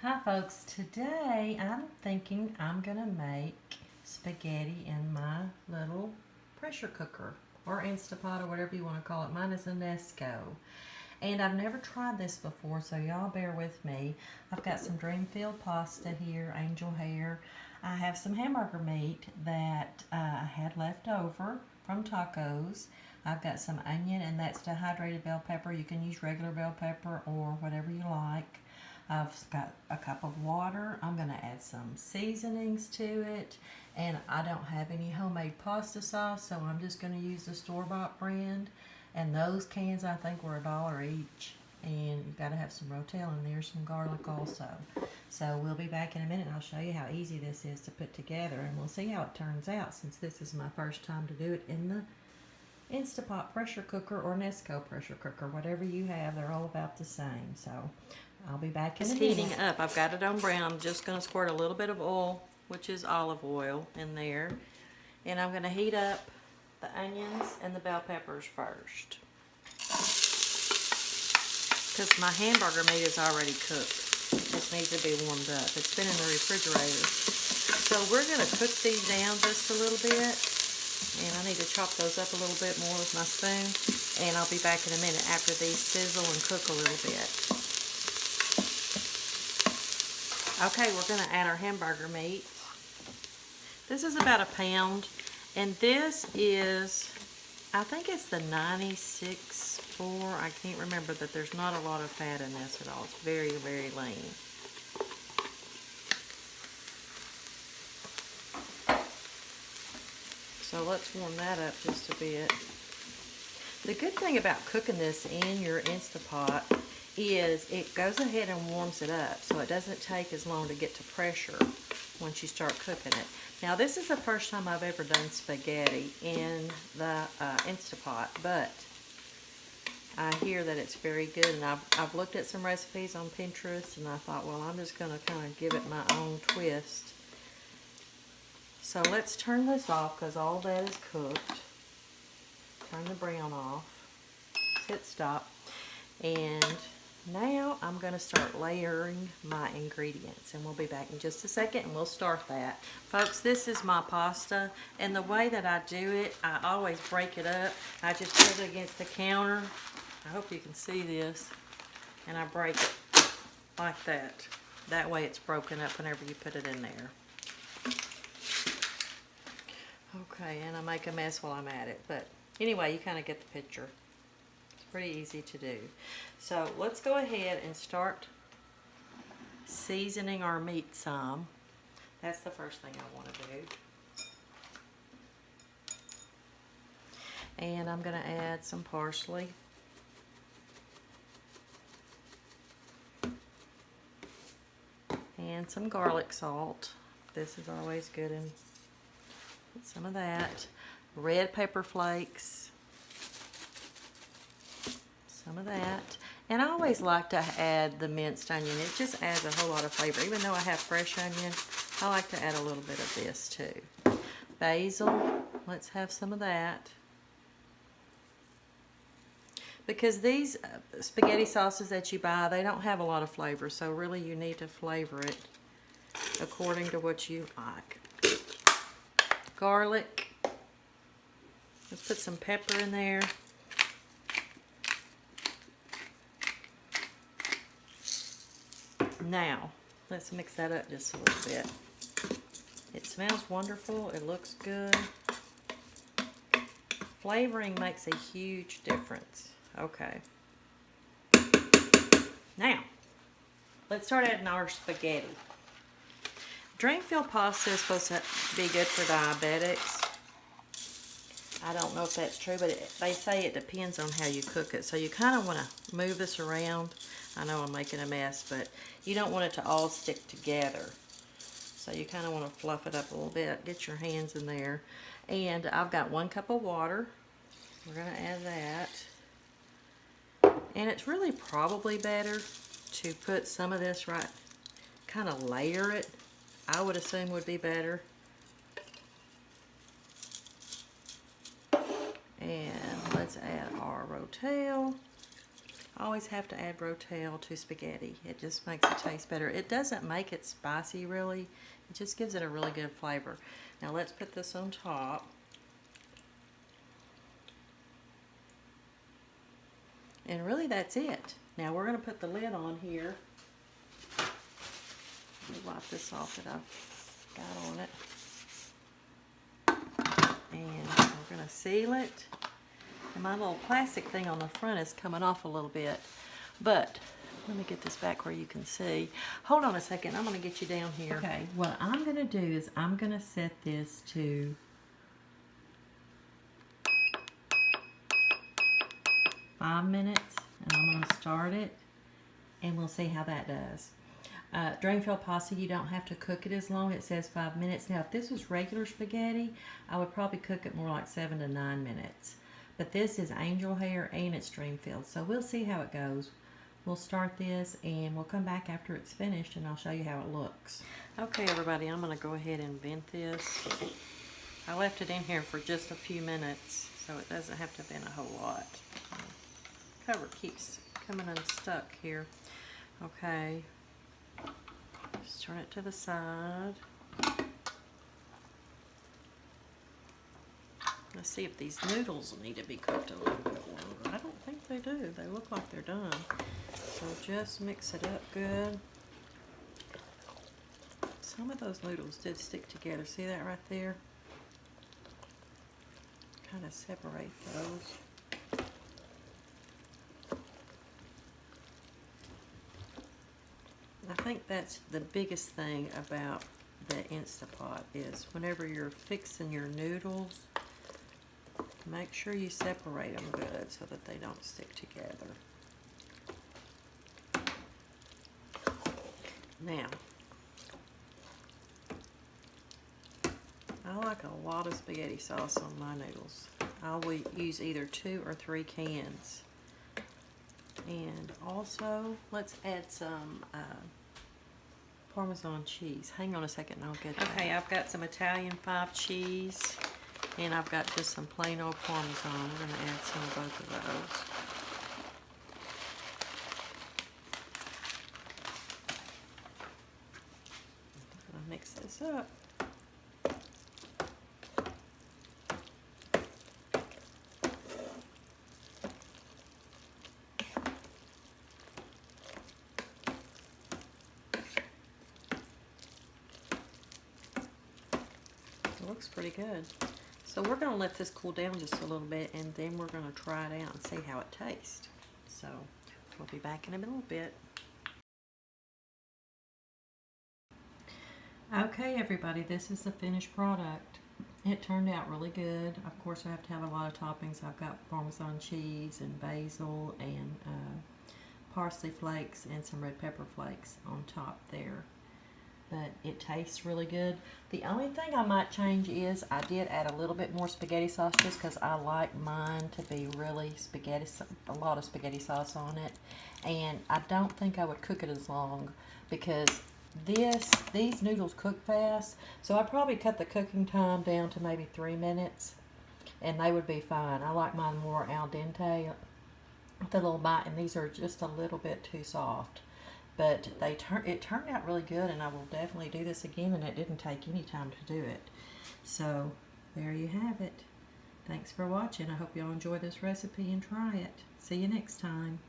Hi folks, today I'm thinking I'm gonna make spaghetti in my little pressure cooker or Instapot or whatever you want to call it. Mine is a Nesco. And I've never tried this before, so y'all bear with me. I've got some Dreamfield pasta here, angel hair. I have some hamburger meat that I had left over from tacos. I've got some onion, and that's dehydrated bell pepper. You can use regular bell pepper or whatever you like. I've got a cup of water. I'm going to add some seasonings to it. And I don't have any homemade pasta sauce, so I'm just going to use the store-bought brand. And those cans, I think, were $1 each. And you've got to have some Rotel in there, some garlic also. So we'll be back in a minute. I'll show you how easy this is to put together. And we'll see how it turns out, since this is my first time to do it in the Instapot pressure cooker or Nesco pressure cooker. Whatever you have, they're all about the same. So I'll be back in a minute. It's heating up. I've got it on brown. I'm just going to squirt a little bit of oil, which is olive oil, in there. And I'm going to heat up the onions and the bell peppers first, because my hamburger meat is already cooked. It just needs to be warmed up. It's been in the refrigerator. So we're going to cook these down just a little bit. And I need to chop those up a little bit more with my spoon. And I'll be back in a minute after these sizzle and cook a little bit. Okay, we're going to add our hamburger meat. This is about 1 pound. And this is, I think it's the 96.4. I can't remember, that there's not a lot of fat in this at all. It's very, very lean. So let's warm that up just a bit. The good thing about cooking this in your Instapot is it goes ahead and warms it up, so it doesn't take as long to get to pressure once you start cooking it. Now, this is the first time I've ever done spaghetti in the Instapot, but I hear that it's very good, and I've looked at some recipes on Pinterest, and I thought, well, I'm just going to kind of give it my own twist. So let's turn this off, because all that is cooked. Turn the brown off. Hit stop. And now I'm going to start layering my ingredients, and we'll be back in just a second and we'll start that. Folks, this is my pasta, and the way that I do it, I always break it up. I just put it against the counter. I hope you can see this. And I break it like that. That way it's broken up whenever you put it in there. Okay, and I make a mess while I'm at it, but anyway, you kind of get the picture. It's pretty easy to do. So let's go ahead and start seasoning our meat some. That's the first thing I want to do. And I'm going to add some parsley. And some garlic salt. This is always good, and put some of that. Red pepper flakes. Some of that. And I always like to add the minced onion. It just adds a whole lot of flavor. Even though I have fresh onion, I like to add a little bit of this too. Basil. Let's have some of that. Because these spaghetti sauces that you buy, they don't have a lot of flavor. So really you need to flavor it according to what you like. Garlic. Let's put some pepper in there. Now, let's mix that up just a little bit. It smells wonderful. It looks good. Flavoring makes a huge difference. Okay. Now, let's start adding our spaghetti. Dreamfield pasta is supposed to be good for diabetics. I don't know if that's true, but they say it depends on how you cook it. So you kind of want to move this around. I know I'm making a mess, but you don't want it to all stick together. So you kind of want to fluff it up a little bit. Get your hands in there. And I've got 1 cup of water. We're going to add that. And it's really probably better to put some of this right, kind of layer it. I would assume would be better. And let's add our Rotel. always have to add Rotel to spaghetti. It just makes it taste better. It doesn't make it spicy really. It just gives it a really good flavor. Now let's put this on top. And really that's it. Now we're going to put the lid on here. Let me wipe this off that I've got on it. And we're going to seal it. And my little plastic thing on the front is coming off a little bit. But let me get this back where you can see. Hold on a second. I'm going to get you down here. Okay, what I'm going to do is I'm going to set this to 5 minutes. And I'm going to start it. And we'll see how that does. Drainfield pasta, you don't have to cook it as long. It says 5 minutes. Now, if this was regular spaghetti, I would probably cook it more like 7 to 9 minutes. But this is angel hair and it's Dreamfield. So we'll see how it goes. We'll start this and we'll come back after it's finished and I'll show you how it looks. Okay, everybody, I'm going to go ahead and vent this. I left it in here for just a few minutes, so it doesn't have to vent a whole lot. Cover keeps coming unstuck here. Okay. Just turn it to the side. Let's see if these noodles need to be cooked a little bit longer. I don't think they do. They look like they're done. So just mix it up good. Some of those noodles did stick together. See that right there? Kind of separate those. I think that's the biggest thing about the Instapot is whenever you're fixing your noodles, make sure you separate them good so that they don't stick together. Now, I like a lot of spaghetti sauce on my noodles. I will use either 2 or 3 cans. And also, let's add some Parmesan cheese. Hang on a second and I'll get that. Okay, I've got some Italian 5 cheese. And I've got just some plain old Parmesan. We're going to add some of both of those. I'm going to mix this up. It looks pretty good. So we're going to let this cool down just a little bit and then we're going to try it out and see how it tastes. So we'll be back in a little bit. Okay, everybody, this is the finished product. It turned out really good. Of course, I have to have a lot of toppings. I've got Parmesan cheese and basil and parsley flakes and some red pepper flakes on top there. But it tastes really good. The only thing I might change is I did add a little bit more spaghetti sauce just because I like mine to be really spaghetti, a lot of spaghetti sauce on it. And I don't think I would cook it as long because these noodles cook fast. So I probably cut the cooking time down to maybe 3 minutes and they would be fine. I like mine more al dente with a little bite, and these are just a little bit too soft. But it turned out really good, and I will definitely do this again, and it didn't take any time to do it. So there you have it. Thanks for watching. I hope y'all enjoy this recipe and try it. See you next time.